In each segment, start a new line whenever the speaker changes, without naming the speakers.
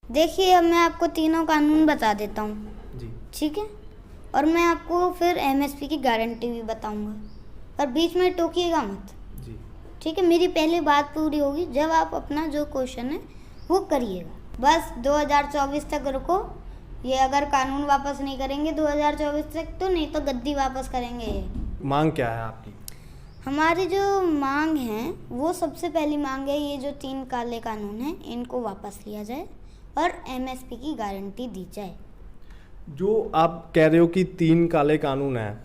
देखिए, अब मैं आपको तीनों कानून बता देता हूँ,
जी।
ठीक है? और मैं आपको फिर एमएसपी की गारंटी भी बताऊंगा, पर बीच में टोकिएगा मत,
जी।
ठीक है? मेरी पहले बात पूरी होगी जब आप अपना जो क्वेश्चन है वो करिएगा। बस 2024 तक रुको, ये अगर कानून वापस नहीं करेंगे 2024 तक तो नहीं तो गद्दी वापस करेंगे ये।
मांग क्या है आपकी?
हमारी जो मांग है वो सबसे पहली मांग है, ये जो 3 काले कानून हैं इनको वापस लिया जाए और एमएसपी की गारंटी दी जाए।
जो आप कह रहे हो कि 3 काले कानून हैं,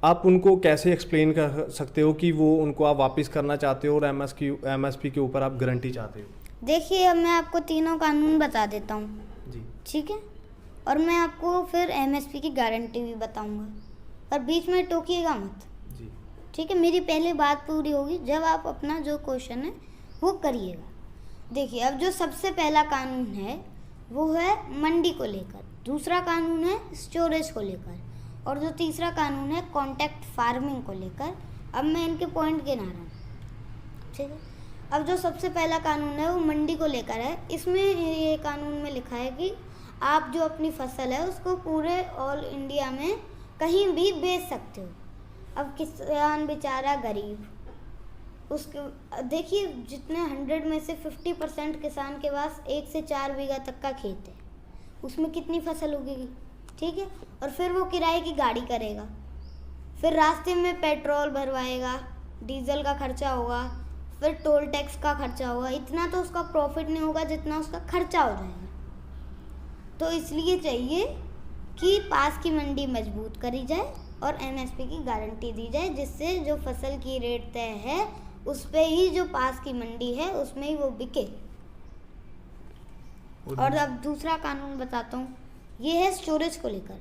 आप उनको कैसे एक्सप्लेन कर सकते हो कि वो उनको आप वापस करना चाहते हो और एमएसपी के ऊपर आप गारंटी चाहते हो?
देखिए, अब मैं आपको तीनों कानून बता देता हूँ,
जी।
ठीक है? और मैं आपको फिर एमएसपी की गारंटी भी बताऊंगा, पर बीच में टोकिएगा मत,
जी।
ठीक है? मेरी पहले बात पूरी होगी जब आप अपना जो क्वेश्चन है वो करिएगा। देखिए, अब जो सबसे पहला कानून है वो है मंडी को लेकर, दूसरा कानून है स्टोरेज को लेकर, और जो तीसरा कानून है कॉन्ट्रैक्ट फार्मिंग को लेकर। अब मैं इनके पॉइंट गिना रहा हूँ, ठीक है? अब जो सबसे पहला कानून है वो मंडी को लेकर है। इसमें ये कानून में लिखा है कि आप जो अपनी फसल है उसको पूरे ऑल इंडिया में कहीं भी बेच सकते हो। अब किसान बेचारा गरीब, उसके देखिए जितने 100 में से 50% किसान के पास 1 से 4 बीघा तक का खेत है, उसमें कितनी फसल उगेगी, ठीक है? और फिर वो किराए की गाड़ी करेगा, फिर रास्ते में पेट्रोल भरवाएगा, डीजल का खर्चा होगा, फिर टोल टैक्स का खर्चा होगा। इतना तो उसका प्रॉफिट नहीं होगा जितना उसका खर्चा हो जाएगा। तो इसलिए चाहिए कि पास की मंडी मजबूत करी जाए और एमएसपी की गारंटी दी जाए, जिससे जो फसल की रेट तय है उस पे ही जो पास की मंडी है उसमें ही वो बिके। और अब दूसरा कानून बताता हूँ, ये है स्टोरेज को लेकर।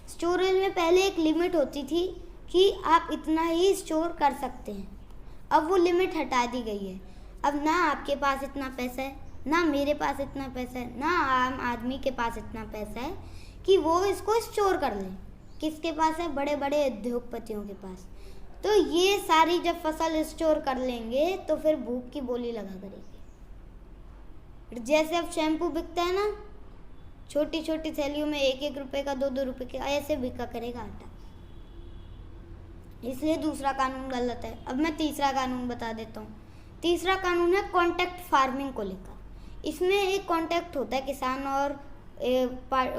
स्टोरेज में पहले एक लिमिट होती थी कि आप इतना ही स्टोर कर सकते हैं, अब वो लिमिट हटा दी गई है। अब ना आपके पास इतना पैसा है, ना मेरे पास इतना पैसा है, ना आम आदमी के पास इतना पैसा है कि वो इसको स्टोर कर लें। किसके पास है? बड़े बड़े उद्योगपतियों के पास। तो ये सारी जब फसल स्टोर कर लेंगे तो फिर भूख की बोली लगा करेगी। जैसे अब शैम्पू बिकता है ना, छोटी छोटी थैलियों में 1-1 रुपए का, 2-2 रुपए का, ऐसे बिका करेगा आटा। इसलिए दूसरा कानून गलत है। अब मैं तीसरा कानून बता देता हूँ। तीसरा कानून है कॉन्ट्रैक्ट फार्मिंग को लेकर। इसमें एक कॉन्ट्रैक्ट होता है किसान और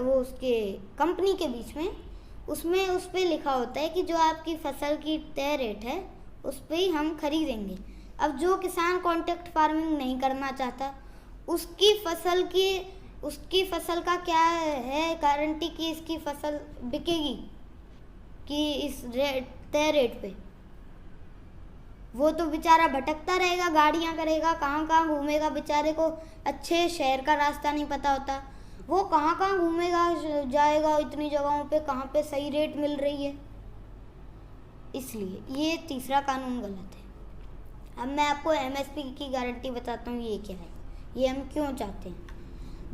वो उसके कंपनी के बीच में। उसमें उस पर लिखा होता है कि जो आपकी फसल की तय रेट है उस पर ही हम खरीदेंगे। अब जो किसान कॉन्ट्रैक्ट फार्मिंग नहीं करना चाहता उसकी फसल का क्या है गारंटी कि इसकी फसल बिकेगी कि इस तय रेट पे? वो तो बेचारा भटकता रहेगा, गाड़ियाँ करेगा, कहाँ कहाँ घूमेगा। बेचारे को अच्छे शहर का रास्ता नहीं पता होता, वो कहाँ कहाँ घूमेगा, जाएगा इतनी जगहों पे, कहाँ पे सही रेट मिल रही है। इसलिए ये तीसरा कानून गलत है। अब मैं आपको एमएसपी की गारंटी बताता हूँ ये क्या है, ये हम क्यों चाहते हैं।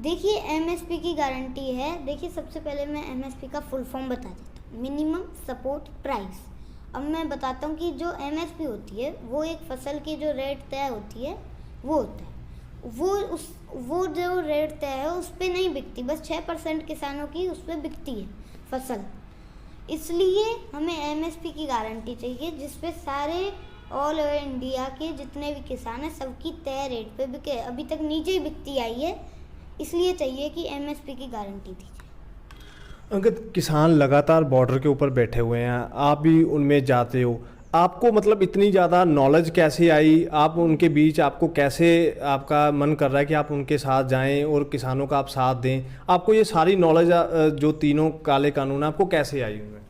देखिए, एमएसपी की गारंटी है। देखिए, सबसे पहले मैं एमएसपी का फुल फॉर्म बता देता हूँ, मिनिमम सपोर्ट प्राइस। अब मैं बताता हूँ कि जो एमएसपी होती है वो एक फसल की जो रेट तय होती है वो होता है, वो जो रेट तय है उस पर नहीं बिकती, बस 6% किसानों की उस पर बिकती है फसल। इसलिए हमें एमएसपी की गारंटी चाहिए जिस पे सारे ऑल ओवर इंडिया के जितने भी किसान हैं सबकी तय रेट पे बिके। अभी तक नीचे ही बिकती आई है, इसलिए चाहिए कि एमएसपी की गारंटी दी जाए।
अंकित, किसान लगातार बॉर्डर के ऊपर बैठे हुए हैं, आप भी उनमें जाते हो, आपको मतलब इतनी ज़्यादा नॉलेज कैसे आई? आप उनके बीच, आपको कैसे आपका मन कर रहा है कि आप उनके साथ जाएं और किसानों का आप साथ दें? आपको ये सारी नॉलेज जो तीनों काले कानून आपको कैसे आई उनमें?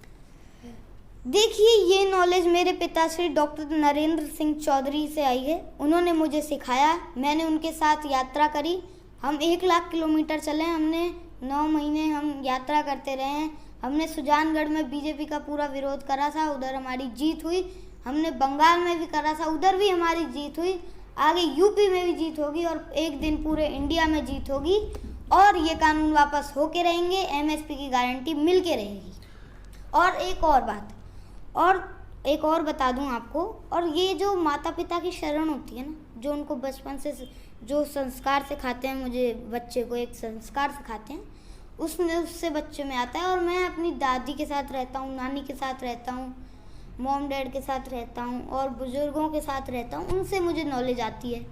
देखिए, ये नॉलेज मेरे पिताश्री डॉक्टर नरेंद्र सिंह चौधरी से आई है। उन्होंने मुझे सिखाया, मैंने उनके साथ यात्रा करी। हम 1 लाख किलोमीटर चले, हमने 9 महीने हम यात्रा करते रहे हैं। हमने सुजानगढ़ में बीजेपी का पूरा विरोध करा था, उधर हमारी जीत हुई। हमने बंगाल में भी करा था, उधर भी हमारी जीत हुई। आगे यूपी में भी जीत होगी और एक दिन पूरे इंडिया में जीत होगी और ये कानून वापस होके रहेंगे, एमएसपी की गारंटी मिल के रहेगी। और एक और बता दूं आपको, और ये जो माता पिता की शरण होती है ना, जो उनको बचपन से जो संस्कार सिखाते हैं, मुझे बच्चे को एक संस्कार सिखाते हैं, उसमें उससे बच्चे में आता है। और मैं अपनी दादी के साथ रहता हूँ, नानी के साथ रहता हूँ, मॉम डैड के साथ रहता हूँ और बुज़ुर्गों के साथ रहता हूँ, उनसे मुझे नॉलेज आती है।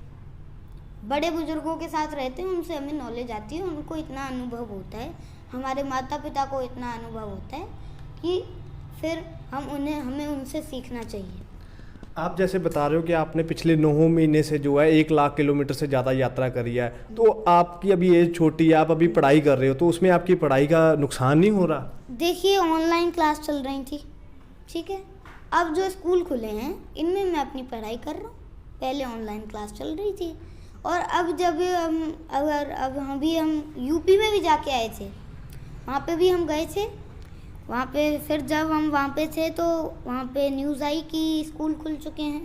बड़े बुज़ुर्गों के साथ रहते हैं, उनसे हमें नॉलेज आती है, उनको इतना अनुभव होता है, हमारे माता पिता को इतना अनुभव होता है कि फिर हमें उनसे सीखना चाहिए।
आप जैसे बता रहे हो कि आपने पिछले 9 महीने से जो है 1 लाख किलोमीटर से ज़्यादा यात्रा करी है, तो आपकी अभी एज छोटी है, आप अभी पढ़ाई कर रहे हो, तो उसमें आपकी पढ़ाई का नुकसान नहीं हो रहा?
देखिए, ऑनलाइन क्लास चल रही थी, ठीक है। अब जो स्कूल खुले हैं इनमें मैं अपनी पढ़ाई कर रहा हूँ। पहले ऑनलाइन क्लास चल रही थी और अब जब हम यूपी में भी जाके आए थे, वहाँ पे भी हम गए थे। वहाँ पे फिर जब हम वहाँ पे थे तो वहाँ पे न्यूज़ आई कि स्कूल खुल चुके हैं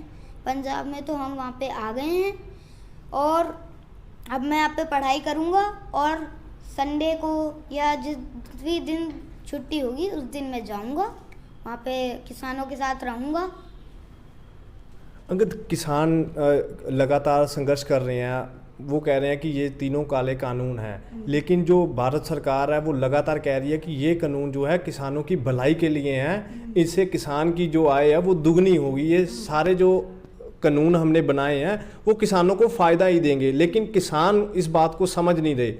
पंजाब में, तो हम वहाँ पे आ गए हैं और अब मैं यहाँ पे पढ़ाई करूँगा और संडे को या जिस भी दिन छुट्टी होगी उस दिन मैं जाऊँगा, वहाँ पे किसानों के साथ रहूँगा।
अंगद, किसान लगातार संघर्ष कर रहे हैं, वो कह रहे हैं कि ये तीनों काले कानून हैं, लेकिन जो भारत सरकार है वो लगातार कह रही है कि ये कानून जो है किसानों की भलाई के लिए हैं, इससे किसान की जो आय है वो दुगनी होगी। ये सारे जो कानून हमने बनाए हैं वो किसानों को फ़ायदा ही देंगे, लेकिन किसान इस बात को समझ नहीं रहे।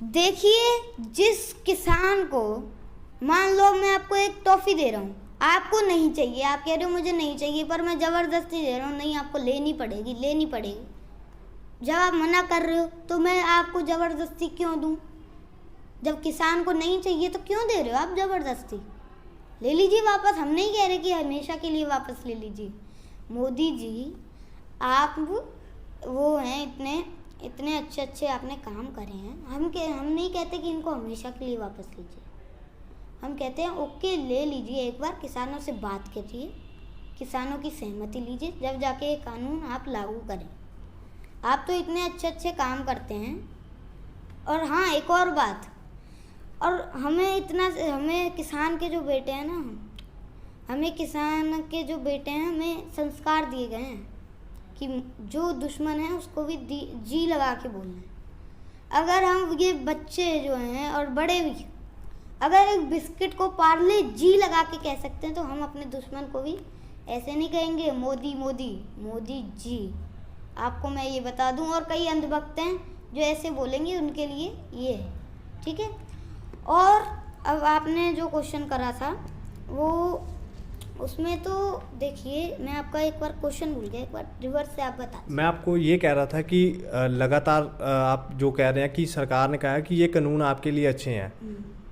देखिए, जिस किसान को, मान लो मैं आपको एक टॉफ़ी दे रहा हूँ, आपको नहीं चाहिए, आप कह रहे हो मुझे नहीं चाहिए, पर मैं ज़बरदस्ती दे रहा हूँ, नहीं आपको लेनी पड़ेगी। जब आप मना कर रहे हो तो मैं आपको ज़बरदस्ती क्यों दूँ? जब किसान को नहीं चाहिए तो क्यों दे रहे हो आप ज़बरदस्ती? ले लीजिए वापस, हम नहीं कह रहे कि हमेशा के लिए वापस ले लीजिए। मोदी जी, आप वो हैं, इतने अच्छे आपने काम करे हैं, हम नहीं कहते कि इनको हमेशा के लिए वापस लीजिए। हम कहते हैं ओके, ले लीजिए, एक बार किसानों से बात कीजिए, किसानों की सहमति लीजिए, जब जाके ये कानून आप लागू करें। आप तो इतने अच्छे काम करते हैं। और हाँ, एक और बात, और हमें किसान के जो बेटे हैं ना, हमें संस्कार दिए गए हैं कि जो दुश्मन है उसको भी जी लगा के बोलना है। अगर हम ये बच्चे जो हैं और बड़े भी अगर एक बिस्किट को पार्ले जी लगा के कह सकते हैं, तो हम अपने दुश्मन को भी ऐसे नहीं कहेंगे मोदी जी। आपको मैं ये बता दूं, और कई अंधभक्त हैं जो ऐसे बोलेंगे, उनके लिए ये है, ठीक है। और अब आपने जो क्वेश्चन करा था वो, उसमें तो देखिए, मैं आपका एक बार क्वेश्चन भूल गया, एक बार रिवर्स से आप बता।
मैं आपको ये कह रहा था कि लगातार आप जो कह रहे हैं कि सरकार ने कहा है कि ये कानून आपके लिए अच्छे हैं,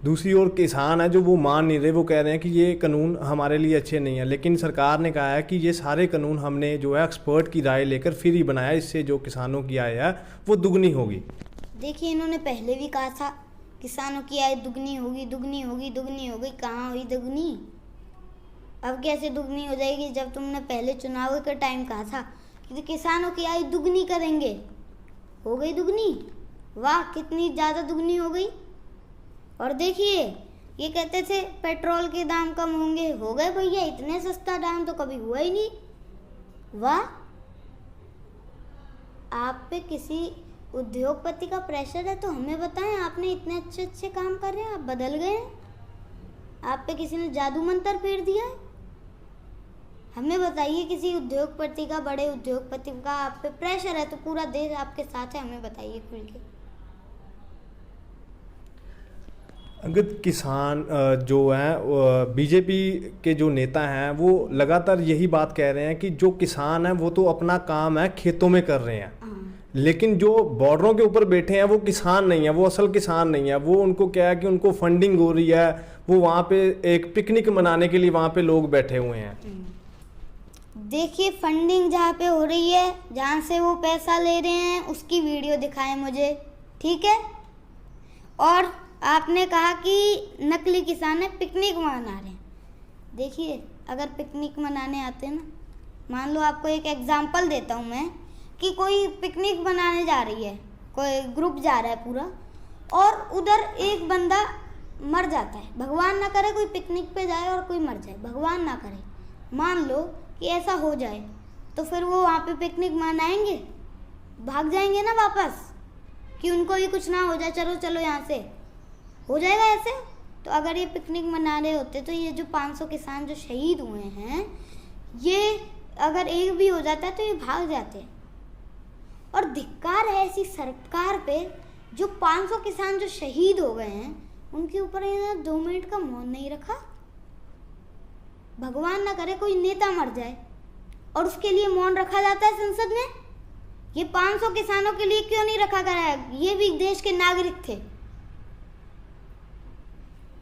दूसरी ओर किसान है जो वो मान नहीं रहे, वो कह रहे हैं कि ये कानून हमारे लिए अच्छे नहीं है, लेकिन सरकार ने कहा है कि ये सारे कानून हमने जो है एक्सपर्ट की राय लेकर फिर ही बनाया, इससे जो किसानों की आय है वो दुगनी होगी।
देखिए, इन्होंने पहले भी कहा था किसानों की आय दुगनी होगी। कहाँ हुई दुगनी? अब कैसे दुगनी हो जाएगी, जब तुमने पहले चुनाव के टाइम कहा था कि किसानों की आय दुगनी करेंगे, हो गई दुगनी। वाह, कितनी ज़्यादा दुगनी हो गई। और देखिए, ये कहते थे पेट्रोल के दाम कम होंगे, हो गए भैया, इतने सस्ता दाम तो कभी हुआ ही नहीं। वाह, आप पे किसी उद्योगपति का प्रेशर है तो हमें बताएं, आपने इतने अच्छे काम कर रहे हैं, आप बदल गए, आप पे किसी ने जादू मंत्र फेर दिया है? हमें बताइए, किसी उद्योगपति का, बड़े उद्योगपति का आप पे प्रेशर है तो पूरा देश आपके साथ है, हमें बताइए खुल के।
अंगद, किसान जो हैं, बीजेपी के जो नेता हैं वो लगातार यही बात कह रहे हैं कि जो किसान हैं वो तो अपना काम है खेतों में कर रहे हैं, लेकिन जो बॉर्डरों के ऊपर बैठे हैं वो किसान नहीं है, वो असल किसान नहीं है। वो उनको क्या है कि उनको फंडिंग हो रही है, वो वहाँ पे एक पिकनिक मनाने के लिए वहाँ पे लोग बैठे हुए हैं।
देखिए, फंडिंग जहाँ पे हो रही है, जहाँ से वो पैसा ले रहे हैं, उसकी वीडियो दिखाएं मुझे, ठीक है। और आपने कहा कि नकली किसान है, पिकनिक मना रहे हैं। देखिए, अगर पिकनिक मनाने आते हैं ना, मान लो आपको एक एग्जांपल देता हूँ मैं, कि कोई पिकनिक मनाने जा रही है, कोई ग्रुप जा रहा है पूरा, और उधर एक बंदा मर जाता है, भगवान ना करे कोई पिकनिक पे जाए और कोई मर जाए, भगवान ना करे, मान लो कि ऐसा हो जाए, तो फिर वो वहाँ पे पिकनिक मनाएंगे? भाग जाएंगे ना वापस कि उनको भी कुछ ना हो जाए, चलो चलो यहाँ से, हो जाएगा ऐसे। तो अगर ये पिकनिक मना रहे होते तो ये जो 500 किसान जो शहीद हुए हैं, ये अगर एक भी हो जाता तो ये भाग जाते। और धिक्कार है ऐसी सरकार पे जो 500 किसान जो शहीद हो गए हैं उनके ऊपर इन्होंने 2 मिनट का मौन नहीं रखा। भगवान ना करे कोई नेता मर जाए और उसके लिए मौन रखा जाता है संसद में। ये 500 किसानों के लिए क्यों नहीं रखा गया है? ये भी देश के नागरिक थे।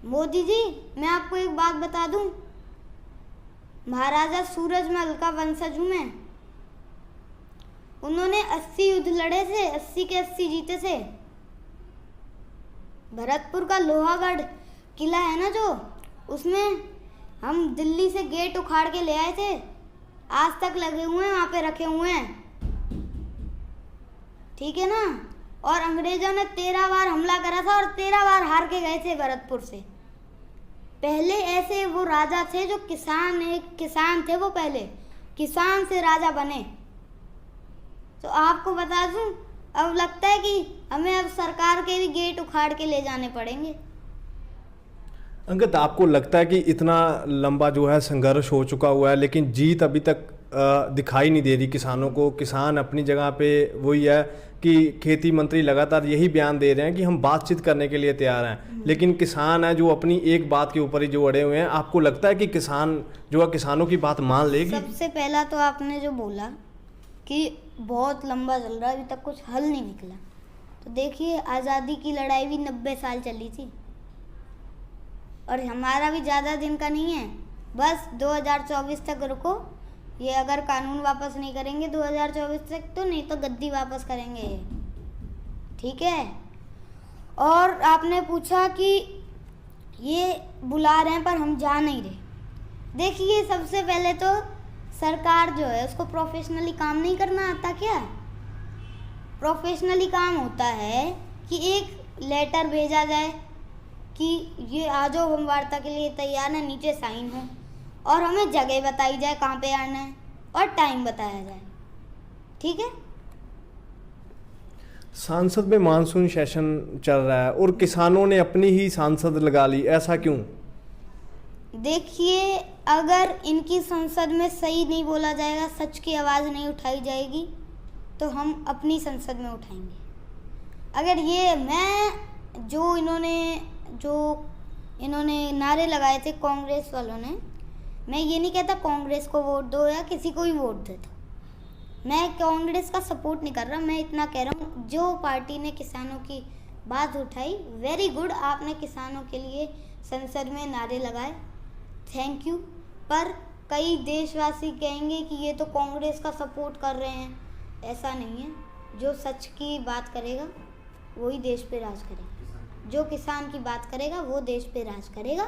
मोदी जी, मैं आपको एक बात बता दूं, महाराजा सूरजमल का वंशज हूं मैं। उन्होंने 80 युद्ध लड़े थे, 80 के 80 जीते थे। भरतपुर का लोहागढ़ किला है ना जो, उसमें हम दिल्ली से गेट उखाड़ के ले आए थे, आज तक लगे हुए हैं, वहां पे रखे हुए हैं, ठीक है ना। और अंग्रेजों ने 13 बार हमला करा था और 13 बार हार के गए थे भरतपुर से। पहले ऐसे वो राजा थे जो किसान थे, वो पहले किसान से राजा बने। तो आपको बता दूं, अब लगता है कि हमें अब सरकार के भी गेट उखाड़ के ले जाने पड़ेंगे।
अंकित, आपको लगता है कि इतना लंबा जो है संघर्ष हो चुका हुआ है लेकिन जीत अभी तक दिखाई नहीं दे रही किसानों को? किसान अपनी जगह पे वही है कि खेती मंत्री लगातार यही बयान दे रहे हैं कि हम बातचीत करने के लिए तैयार हैं, लेकिन किसान है जो अपनी एक बात के ऊपर ही जो अड़े हुए हैं। आपको लगता है कि किसान जो है किसानों की बात मान लेगी?
सबसे पहला तो आपने जो बोला कि बहुत लंबा चल रहा है, अभी तक कुछ हल नहीं निकला। तो देखिए, आज़ादी की लड़ाई भी 90 साल चली थी और हमारा भी ज़्यादा दिन का नहीं है, बस 2024 तक रुको। ये अगर कानून वापस नहीं करेंगे 2024 तक तो, नहीं तो गद्दी वापस करेंगे ये, ठीक है। और आपने पूछा कि ये बुला रहे हैं पर हम जा नहीं रहे। देखिए, सबसे पहले तो सरकार जो है उसको प्रोफेशनली काम नहीं करना आता क्या? प्रोफेशनली काम होता है कि एक लेटर भेजा जाए कि ये आ जाओ, हम वार्ता के लिए तैयार हैं, नीचे साइन हो, और हमें जगह बताई जाए कहाँ पे आना है और टाइम बताया जाए, ठीक है।
सांसद में मानसून सेशन चल रहा है और किसानों ने अपनी ही सांसद लगा ली, ऐसा क्यों?
देखिए, अगर इनकी संसद में सही नहीं बोला जाएगा, सच की आवाज़ नहीं उठाई जाएगी, तो हम अपनी संसद में उठाएंगे। अगर ये जो इन्होंने नारे लगाए थे कांग्रेस वालों ने, मैं ये नहीं कहता कांग्रेस को वोट दो या किसी को भी वोट दे दो, मैं कांग्रेस का सपोर्ट नहीं कर रहा, मैं इतना कह रहा हूँ जो पार्टी ने किसानों की बात उठाई, वेरी गुड, आपने किसानों के लिए संसद में नारे लगाए, थैंक यू। पर कई देशवासी कहेंगे कि ये तो कांग्रेस का सपोर्ट कर रहे हैं, ऐसा नहीं है। जो सच की बात करेगा वही देश पे राज करेगा, जो किसान की बात करेगा वो देश पे राज करेगा,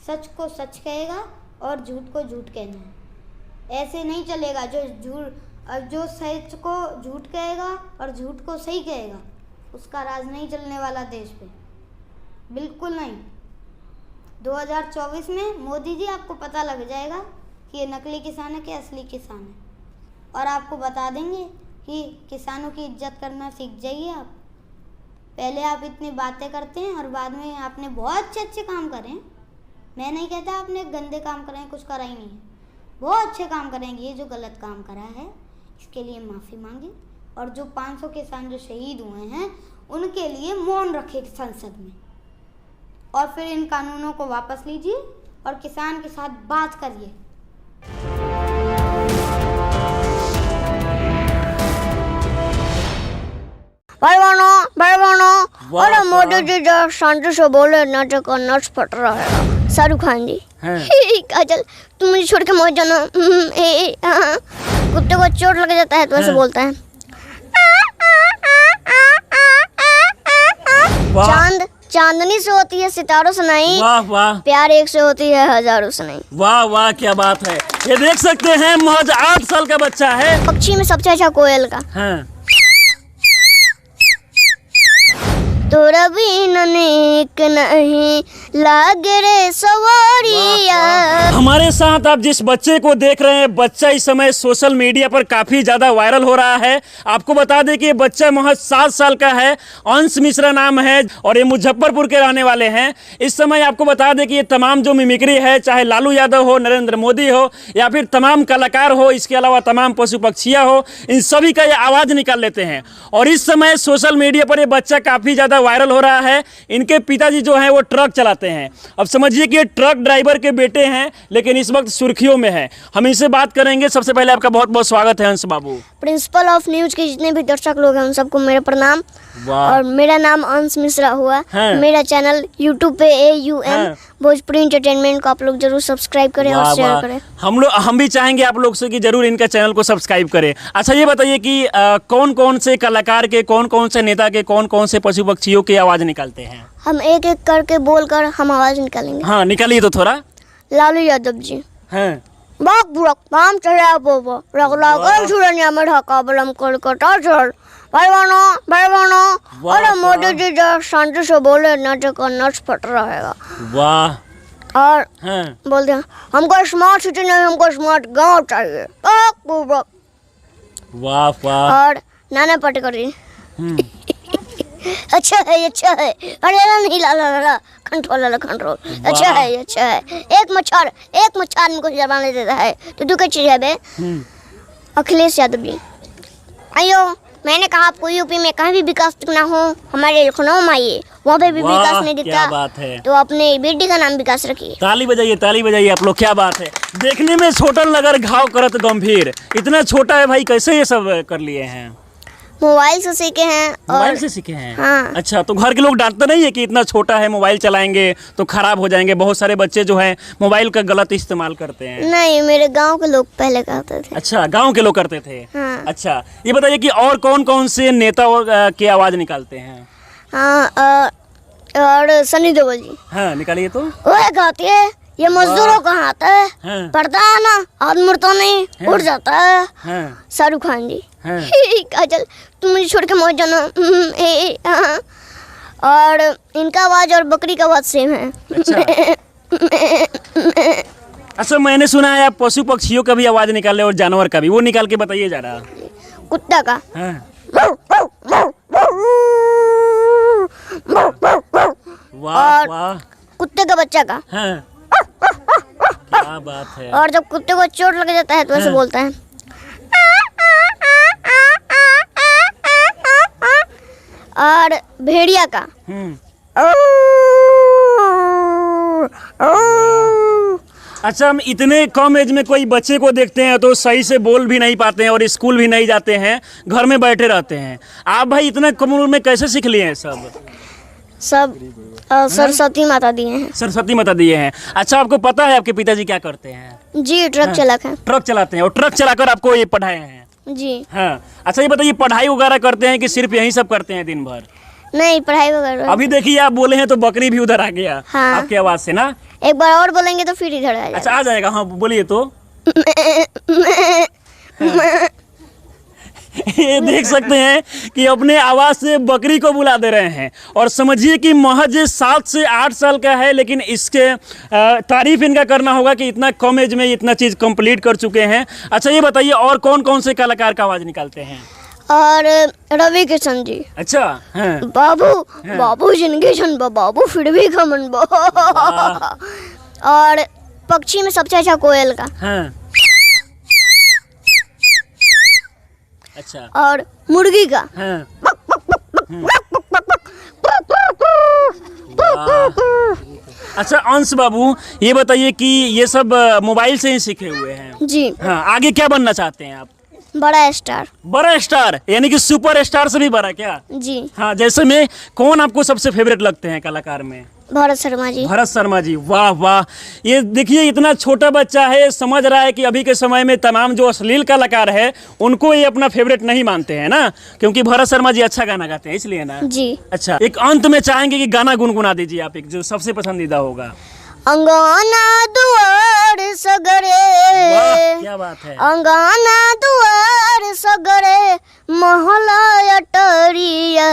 सच को सच कहेगा और झूठ को झूठ कहना है। ऐसे नहीं चलेगा, जो सच को झूठ कहेगा और झूठ को सही कहेगा उसका राज नहीं चलने वाला देश पे, बिल्कुल नहीं। 2024 में मोदी जी आपको पता लग जाएगा कि ये नकली किसान है कि असली किसान है, और आपको बता देंगे कि किसानों की इज्जत करना सीख जाइए आप। पहले आप इतनी बातें करते हैं और बाद में आपने बहुत अच्छे अच्छे काम करे हैं। मैं नहीं कहता आपने गंदे काम करे हैं, कुछ करा ही नहीं है, बहुत अच्छे काम करेंगे। ये जो गलत काम करा है इसके लिए माफ़ी मांगे, और जो 500 किसान जो शहीद हुए हैं उनके लिए मौन रखे संसद में, और फिर इन कानूनों को वापस लीजिए और किसान के साथ बात करिए।
भाई बहनों, अरे मोदी जी जरा शांति से बोले, नाटक का नर्स फट रहा है। शाहरुख खान जी, काजल तुम मुझे छोड़ के मत जाना, कुत्ते को चोट लग जाता है तो ऐसे बोलता है। चांदनी से होती है सितारों से नहीं,
वाह वाह,
प्यार एक से होती है हजारों से नहीं।
वाह वाह, क्या बात है। ये देख सकते हैं महज 8 साल का बच्चा है।
पक्षी में सबसे अच्छा कोयल का।
हाँ।
तोरा बिन नेक नहीं लागे रे सवारिया।
हमारे साथ आप जिस बच्चे को देख रहे हैं, बच्चा इस समय सोशल मीडिया पर काफ़ी ज़्यादा वायरल हो रहा है। आपको बता दें कि ये बच्चा महज 7 साल का है, अंश मिश्रा नाम है और ये मुजफ्फरपुर के रहने वाले हैं। इस समय आपको बता दें कि ये तमाम जो मिमिक्री है, चाहे लालू यादव हो, नरेंद्र मोदी हो या फिर तमाम कलाकार हो, इसके अलावा तमाम पशु पक्षियाँ हो, इन सभी का ये आवाज़ निकाल लेते हैं। और इस समय सोशल मीडिया पर ये बच्चा काफ़ी ज़्यादा वायरल हो रहा है। इनके पिताजी जो हैं वो ट्रक चलाते हैं। अब समझिए कि ये ट्रक ड्राइवर के बेटे हैं, लेकिन इस वक्त सुर्खियों में है। हम इनसे बात करेंगे। सबसे पहले आपका बहुत बहुत स्वागत है अंश बाबू।
प्रिंसिपल ऑफ न्यूज के जितने भी दर्शक लोग हैं उन सबको मेरा प्रणाम। और मेरा नाम अंश मिश्रा हुआ। मेरा चैनल यूट्यूब पे AUM भोजपुरी एंटरटेनमेंट को आप लोग जरूर सब्सक्राइब करें और शेयर करें।
हम भी चाहेंगे आप लोग से कि जरूर इनका चैनल को सब्सक्राइब करें। अच्छा, ये बताइए कि कौन कौन से कलाकार के, कौन कौन से नेता के, कौन कौन से पशु पक्षियों की आवाज़ निकालते हैं?
हम एक एक करके बोलकर हम आवाज निकालेंगे।
हाँ, निकालिए तो थोड़ा।
लालू यादव जी।
हाँ।
बाग बुड़क काम चढ़ा बोबो रग लागल झुरनिया में ढका बलम कोलकाता चढ़ भाई बहनों अरे मोदी जी जरा शांति से बोले नाटक का नट्स फट रहेगा।
वाह।
और
हाँ।
बोलते हैं हमको स्मार्ट सिटी नहीं, हमको स्मार्ट गांव चाहिए। बाग बुड़क।
वाह वाह।
और नाना पाटेकर जी। अच्छा है अरे नहीं ला कंट्रोल अच्छा है। एक मच्छर को जमाने देता है तो तू क्या चीज है बे? अखिलेश यादव जी। आइयो, मैंने कहा आपको यूपी में कहीं भी विकास दिखना हो हमारे लखनऊ में आइए, वहाँ पे भी विकास नहीं दिखता।
क्या बात है।
तो अपने बेटी का नाम विकास रखिए।
ताली बजाइए आप लोग। क्या बात है। देखने में छोटा नगर घाव करत गंभीर। इतना छोटा है भाई, कैसे ये सब कर लिए हैं?
मोबाइल से सीखे हैं।
मोबाइल से सीखे हैं?
हाँ।
अच्छा, तो घर के लोग डांटते नहीं है कि इतना छोटा है, मोबाइल चलाएंगे तो खराब हो जाएंगे? बहुत सारे बच्चे जो हैं मोबाइल का गलत इस्तेमाल करते हैं।
नहीं, मेरे गांव के लोग पहले करते थे।
अच्छा, गांव के लोग करते थे।
हाँ।
अच्छा, ये बताइए कि और कौन कौन से नेता की आवाज निकालते हैं?
हाँ, और सनी देओल जी।
हाँ, निकालिए तो।
वो गाती है ये मजदूरों का हाथ है।
हाँ।
पड़ता है ना, हाथ मुड़ता नहीं, उड़ जाता है।
हाँ।
शाहरुख खान जी।
हाँ।
काजल तुम मुझे छोड़ के मत जाना। हाँ। और इनका आवाज और बकरी का आवाज सेम है।
अच्छा, मैंने सुना है आप पशु पक्षियों का भी आवाज निकाले और जानवर का भी, वो निकाल के बताइए जरा।
कुत्ता का।
हाँ। वाह वाह।
कुत्ते का बच्चा का।
हाँ। क्या बात है।
और जब कुत्ते को चोट लग जाता है तो ऐसे बोलता है। और भेड़िया का।
अच्छा, हम इतने कम एज में कोई बच्चे को देखते हैं तो सही से बोल भी नहीं पाते हैं और स्कूल भी नहीं जाते हैं, घर में बैठे रहते हैं। आप भाई इतना कम उम्र में कैसे सीख लिए हैं सब?
सरस्वती माता दिए हैं।
सरस्वती माता दिए हैं। अच्छा, आपको पता है आपके पिताजी क्या करते हैं?
जी, ट्रक चालक है।
ट्रक चलाते हैं और ट्रक चलाकर आपको ये पढ़ाए हैं?
जी।
हाँ। अच्छा, ये बताइए पढ़ाई वगैरह करते हैं कि सिर्फ यही सब करते हैं दिन भर?
नहीं, पढ़ाई वगैरह।
अभी देखिए आप बोले हैं तो बकरी भी उधर आ गया।
हाँ।
आपकी आवाज से ना।
एक बार और बोलेंगे तो फिर इधर आ जाएगा।
अच्छा, आ जाएगा। हाँ, बोलिए तो। ये देख सकते हैं कि अपने आवाज से बकरी को बुला दे रहे हैं। और समझिए कि महज 7 से 8 साल का है, लेकिन इसके तारीफ इनका करना होगा कि इतना कम एज में इतना चीज़ कंप्लीट कर चुके हैं। अच्छा, ये बताइए और कौन कौन से कलाकार का आवाज़ निकालते हैं?
और रवि किशन जी।
अच्छा। हाँ।
बाबू जिंदगी छन बाबू फिर भी घमन बा। और पक्षी में सबसे अच्छा कोयल का।
हाँ। अच्छा।
और मुर्गी का।
हाँ। अच्छा, अंश बाबू, ये बताइए कि ये सब मोबाइल से ही सीखे हुए हैं?
जी।
हाँ, आगे क्या बनना चाहते हैं आप?
बड़ा स्टार।
बड़ा स्टार यानी कि सुपर स्टार से भी बड़ा क्या?
जी।
हाँ, जैसे में कौन आपको सबसे फेवरेट लगते हैं कलाकार में?
भरत शर्मा जी।
भरत शर्मा जी। वाह वाह। ये देखिए इतना छोटा बच्चा है, समझ रहा है कि अभी के समय में तमाम जो अश्लील कलाकार है उनको ये अपना फेवरेट नहीं मानते हैं ना, क्योंकि भरत शर्मा जी अच्छा गाना गाते हैं इसलिए ना।
जी।
अच्छा, एक अंत में चाहेंगे कि गाना गुनगुना दीजिए आप, एक जो सबसे पसंदीदा होगा।
अंगाना दुआर सगरे।
वाह, क्या बात है।
अंगाना दुआर सगरे महला अटरिया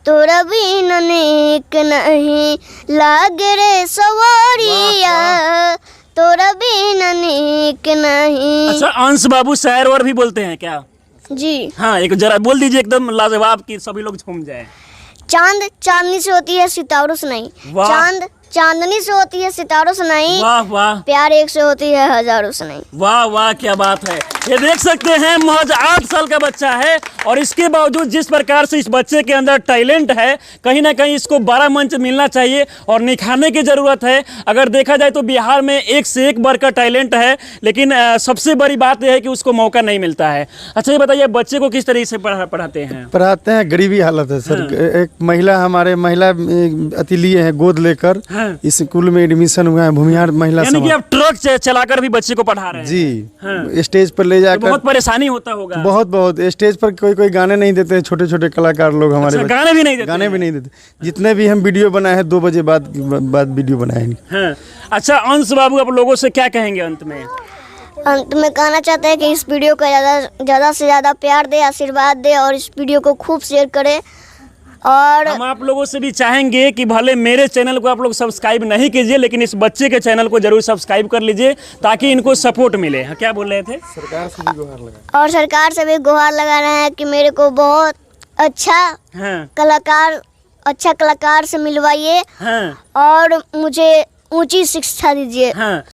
तोरा बिन नीक नहीं लागे रे सवरिया, तोरा बिन नीक नहीं।
अच्छा, अंश बाबू शायर और भी बोलते हैं क्या?
जी
हाँ, एक जरा बोल दीजिए एकदम लाजवाब कि सभी लोग झूम जाए।
चांद चांदनी से होती है सितारों से नहीं,
वाह।
चांद चांदनी से होती है सितारों से नहीं,
वाह वाह
प्यार एक से होती है हजारों से नहीं।
वाह वाह, क्या बात है। ये देख सकते हैं महज 8 साल का बच्चा है और इसके बावजूद जिस प्रकार से इस बच्चे के अंदर टैलेंट है, कहीं ना कहीं इसको बड़ा मंच मिलना चाहिए और निखारने की ज़रूरत है। अगर देखा जाए तो बिहार में एक से एक बढ़ कर टैलेंट है, लेकिन सबसे बड़ी बात यह है कि उसको मौका नहीं मिलता है। अच्छा, ये बताइए बच्चे को किस तरीके से पढ़ाते हैं?
पढ़ाते हैं, गरीबी हालत है सर। एक महिला हमारे महिला अति लिए हैं गोद लेकर, इस स्कूल में एडमिशन हुआ है भूमिहार महिला
यानी कि
समाज।
आप ट्रक चलाकर भी बच्चे को पढ़ा रहे हैं?
जी, स्टेज पर ले
तो
जाकर
बहुत परेशानी होता होगा।
बहुत स्टेज पर कोई गाने नहीं देते हैं, छोटे छोटे कलाकार लोग हमारे
अच्छा,
बच्चे।
गाने भी नहीं देते?
गाने भी नहीं देते। जितने भी हम वीडियो बनाए हैं 2 बजे बाद वीडियो बनाए हैं।
हाँ। अच्छा, अंश बाबू आप लोगों से क्या कहेंगे अंत में?
अंत में कहना चाहते हैं कि इस वीडियो को ज़्यादा से ज़्यादा प्यार दे, आशीर्वाद दे और इस वीडियो को खूब शेयर करें। और
हम आप लोगों से भी चाहेंगे कि भले मेरे चैनल को आप लोग सब्सक्राइब नहीं कीजिए, लेकिन इस बच्चे के चैनल को जरूर सब्सक्राइब कर लीजिए ताकि इनको सपोर्ट मिले। हाँ, क्या बोल रहे थे?
सरकार से भी गुहार लगा,
और सरकार से भी गुहार लगा रहे हैं कि मेरे को बहुत अच्छा कलाकार से मिलवाइए
हाँ।
और मुझे ऊंची शिक्षा दीजिए।
हाँ।